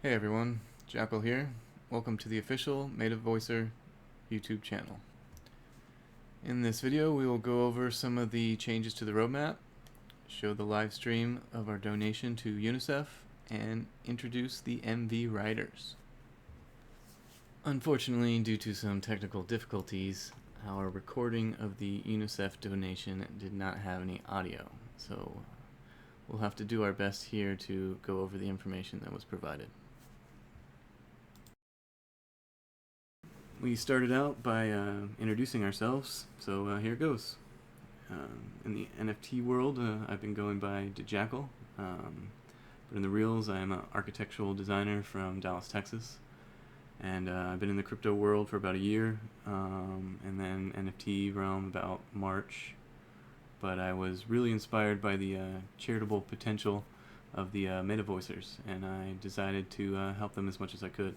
Hey everyone, Jackal here. Welcome to the official MetaVoicer YouTube channel. In this video, we will go over some of the changes to the roadmap, show the live stream of our donation to UNICEF, and introduce the MVriders. Unfortunately, due to some technical difficulties, our recording of the UNICEF donation did not have any audio, so we'll have to do our best here to go over the information that was provided. We started out by introducing ourselves, so here it goes. In the NFT world, I've been going by Jackal, but in the reals, I'm an architectural designer from Dallas, Texas, and I've been in the crypto world for about a year, and then NFT realm about March. But I was really inspired by the charitable potential of the MetaVoicers, and I decided to help them as much as I could.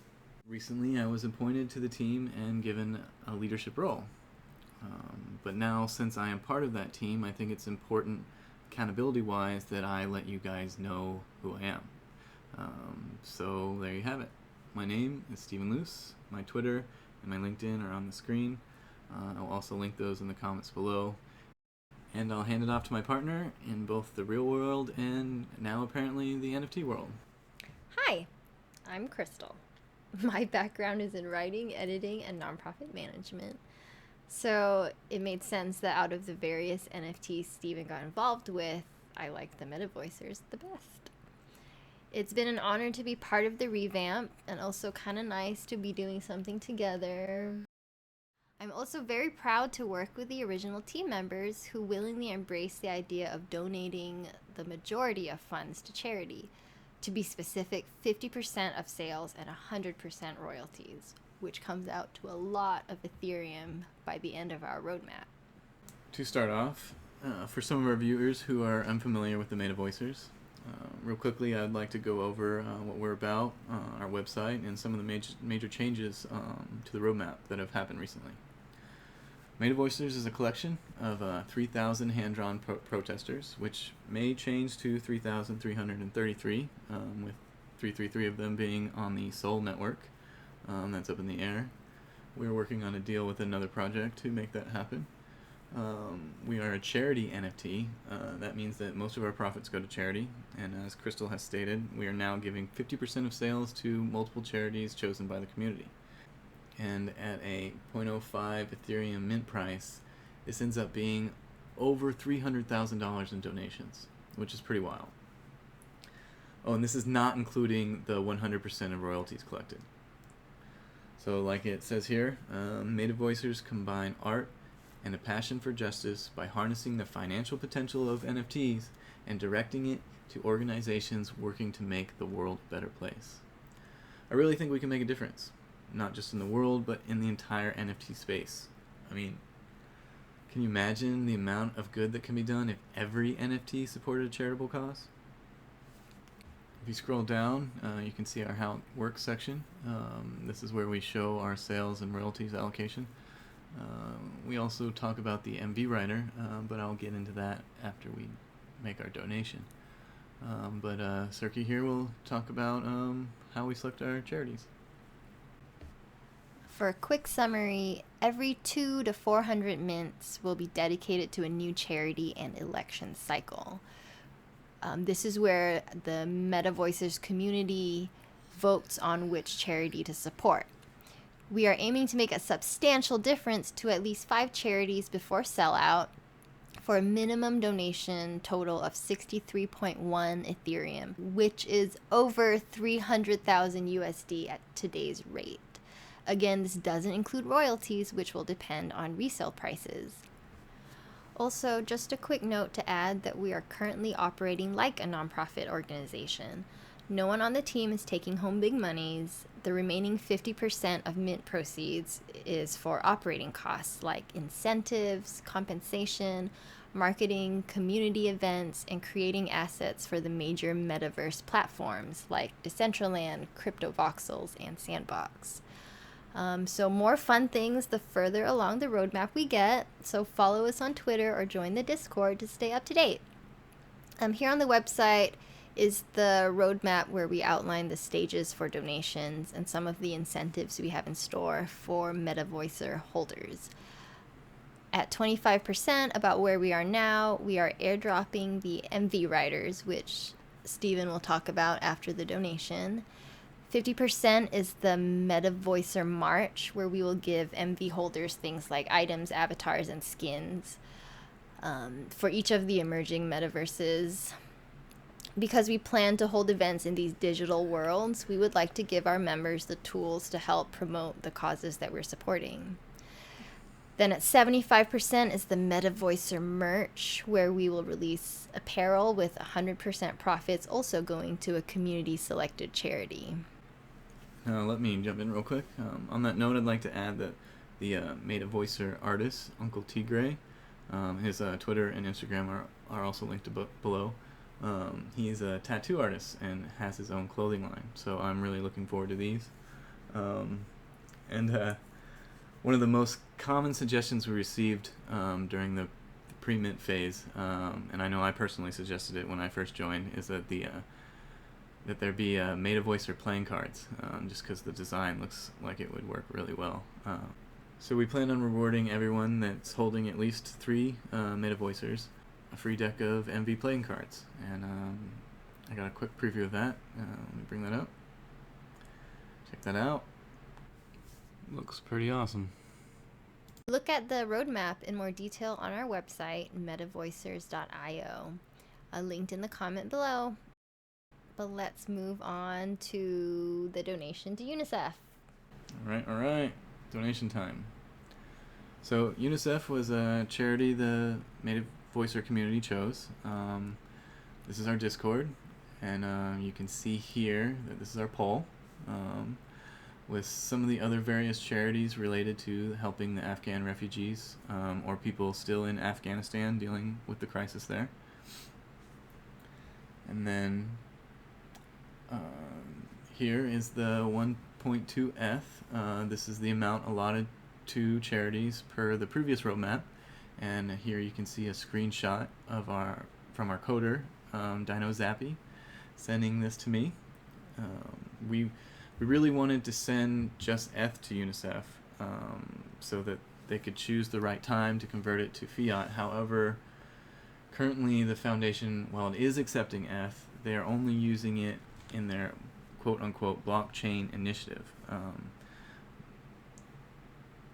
Recently, I was appointed to the team and given a leadership role. But now, since I am part of that team, I think it's important, accountability-wise, that I let you guys know who I am. So there you have it. My name is Stephen Luce. My Twitter and my LinkedIn are on the screen. I'll also link those in the comments below. And I'll hand it off to my partner in both the real world and now apparently the NFT world. Hi, I'm Crystal. My background is in writing, editing, and nonprofit management. So it made sense that out of the various NFTs Steven got involved with, I like the MetaVoicers the best. It's been an honor to be part of the Revamped and also kind of nice to be doing something together. I'm also very proud to work with the original team members who willingly embrace the idea of donating the majority of funds to charity. To be specific, 50% of sales and 100% royalties, which comes out to a lot of Ethereum by the end of our roadmap. To start off, for some of our viewers who are unfamiliar with the MetaVoicers, real quickly I'd like to go over what we're about, our website, and some of the major changes to the roadmap that have happened recently. MetaVoicers is a collection of 3,000 hand-drawn protesters, which may change to 3,333, with 333 of them being on the Sol network. That's up in the air. We're working on a deal with another project to make that happen. We are a charity NFT. That means that most of our profits go to charity, and as Crystal has stated, we are now giving 50% of sales to multiple charities chosen by the community. And at a 0.05 Ethereum mint price, this ends up being over $300,000 in donations, which is pretty wild. Oh, and this is not including the 100% of royalties collected. So like it says here, MetaVoicers combine art and a passion for justice by harnessing the financial potential of NFTs and directing it to organizations working to make the world a better place. I really think we can make a difference. Not just in the world, but in the entire NFT space. I mean, can you imagine the amount of good that can be done if every NFT supported a charitable cause? If you scroll down, you can see our How It Works section. This is where we show our sales and royalties allocation. We also talk about the MVrider, but I'll get into that after we make our donation. But Serki here will talk about how we select our charities. For a quick summary, every 200 to 400 mints will be dedicated to a new charity and election cycle. This is where the MetaVoicers community votes on which charity to support. We are aiming to make a substantial difference to at least 5 charities before sellout for a minimum donation total of 63.1 Ethereum, which is over 300,000 USD at today's rate. Again, this doesn't include royalties, which will depend on resale prices. Also, just a quick note to add that we are currently operating like a nonprofit organization. No one on the team is taking home big monies. The remaining 50% of mint proceeds is for operating costs like incentives, compensation, marketing, community events, and creating assets for the major metaverse platforms like Decentraland, CryptoVoxels, and Sandbox. So more fun things the further along the roadmap we get, so follow us on Twitter or join the Discord to stay up to date. Here on the website, is the roadmap where we outline the stages for donations and some of the incentives we have in store for MetaVoicer holders. At 25%, about where we are now, we are airdropping the MVriders, which Stephen will talk about after the donation. 50% is the MetaVoicer March, where we will give MV holders things like items, avatars, and skins for each of the emerging metaverses. Because we plan to hold events in these digital worlds, we would like to give our members the tools to help promote the causes that we're supporting. Then at 75% is the MetaVoicer merch, where we will release apparel with 100% profits also going to a community-selected charity. Let me jump in real quick. On that note, I'd like to add that the MetaVoicer artist, Uncle Tigray, his Twitter and Instagram are also linked below. He's a tattoo artist and has his own clothing line, so I'm really looking forward to these. One of the most common suggestions we received during the pre-mint phase, and I know I personally suggested it when I first joined, is that that there be MetaVoicer playing cards, just because the design looks like it would work really well. So we plan on rewarding everyone that's holding at least 3 MetaVoicers a free deck of MV playing cards, and I got a quick preview of that. Let me bring that up. Check that out. Looks pretty awesome. Look at the roadmap in more detail on our website, metavoicers.io, linked in the comment below. But let's move on to the donation to UNICEF. All right. Donation time. So UNICEF was a charity the MetaVoicer community chose. This is our Discord, and you can see here that this is our poll with some of the other various charities related to helping the Afghan refugees or people still in Afghanistan dealing with the crisis there. And then here is the 1.2F. This is the amount allotted to charities per the previous roadmap, and here you can see a screenshot of from our coder, Dino Zappy, sending this to me. We really wanted to send just ETH to UNICEF so that they could choose the right time to convert it to fiat. However, currently the foundation, while it is accepting ETH, they are only using it in their quote-unquote blockchain initiative.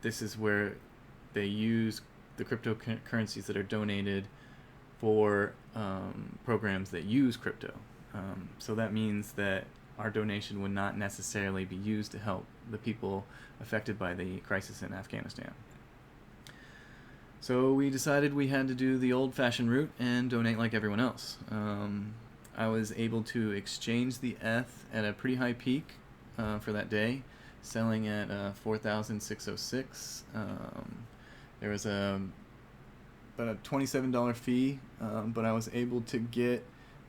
This is where they use the cryptocurrencies that are donated for programs that use crypto. So that means that our donation would not necessarily be used to help the people affected by the crisis in Afghanistan. So we decided we had to do the old-fashioned route and donate like everyone else. I was able to exchange the ETH at a pretty high peak for that day, selling at 4,606. There was about a $27 fee, but I was able to get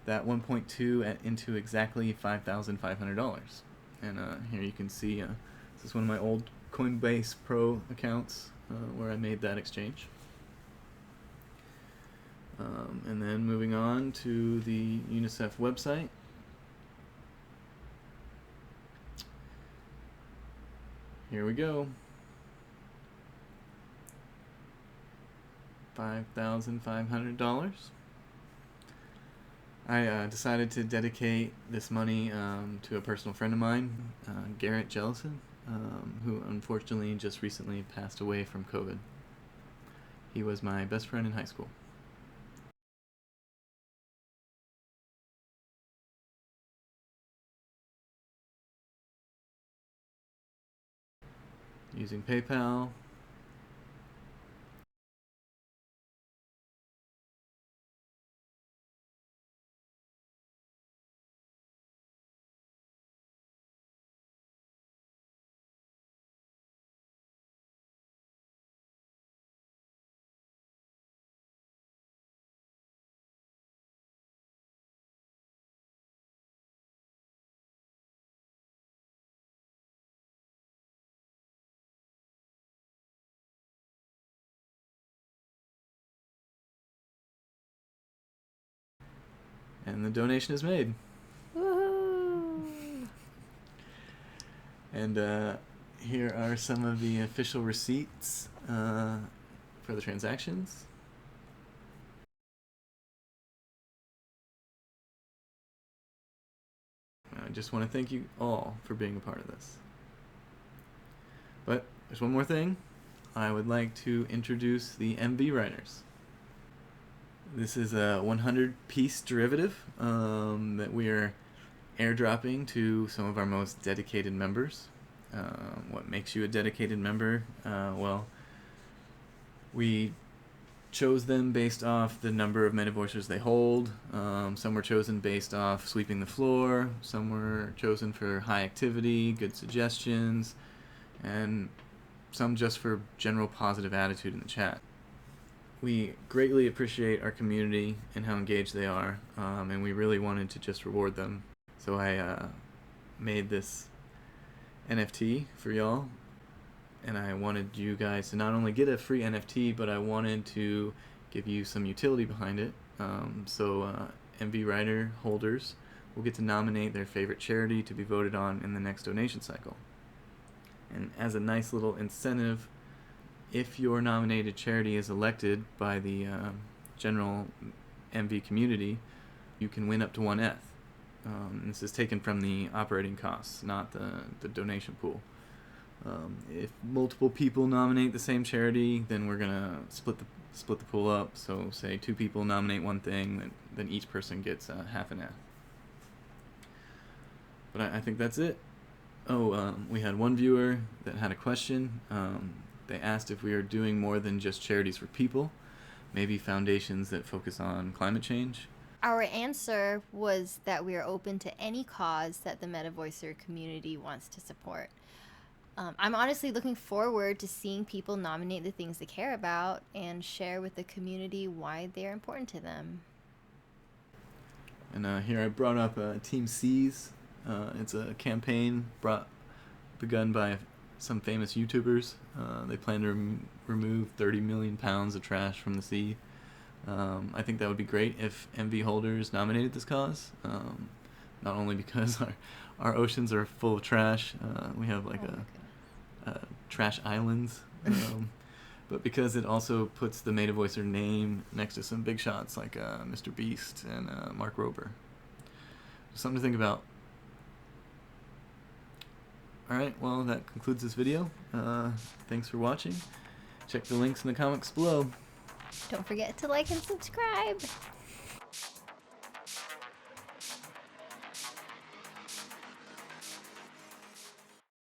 that 1.2 into exactly $5,500. And here you can see this is one of my old Coinbase Pro accounts where I made that exchange. And then moving on to the UNICEF website. Here we go. $5,500. I decided to dedicate this money to a personal friend of mine, Garrett Jellison, who unfortunately just recently passed away from COVID. He was my best friend in high school. Using PayPal. And the donation is made. Woohoo! And here are some of the official receipts for the transactions. I just want to thank you all for being a part of this. But there's one more thing. I would like to introduce the MVriders. This is a 100-piece derivative that we are airdropping to some of our most dedicated members. What makes you a dedicated member? Well, we chose them based off the number of MetaVoicers they hold. Some were chosen based off sweeping the floor. Some were chosen for high activity, good suggestions, and some just for general positive attitude in the chat. We greatly appreciate our community and how engaged they are, and we really wanted to just reward them. So I made this NFT for y'all, and I wanted you guys to not only get a free NFT, but I wanted to give you some utility behind it. So MVrider holders will get to nominate their favorite charity to be voted on in the next donation cycle. And as a nice little incentive, if your nominated charity is elected by the general MV community, you can win up to 1 ETH. This is taken from the operating costs, not the donation pool. If multiple people nominate the same charity, then we're gonna split the pool up. So say 2 people nominate one thing, then each person gets half an ETH. But I think that's it. Oh, we had one viewer that had a question. They asked if we are doing more than just charities for people, maybe foundations that focus on climate change. Our answer was that we are open to any cause that the MetaVoicer community wants to support. I'm honestly looking forward to seeing people nominate the things they care about and share with the community why they are important to them. And here I brought up Team C's. It's a campaign begun by some famous YouTubers. They plan to remove 30 million pounds of trash from the sea. I think that would be great if MV holders nominated this cause. Not only because our oceans are full of trash, we have like trash islands, but because it also puts the MetaVoicer name next to some big shots like Mr. Beast and Mark Rober. Something to think about. Alright, well, that concludes this video. Thanks for watching. Check the links in the comments below. Don't forget to like and subscribe.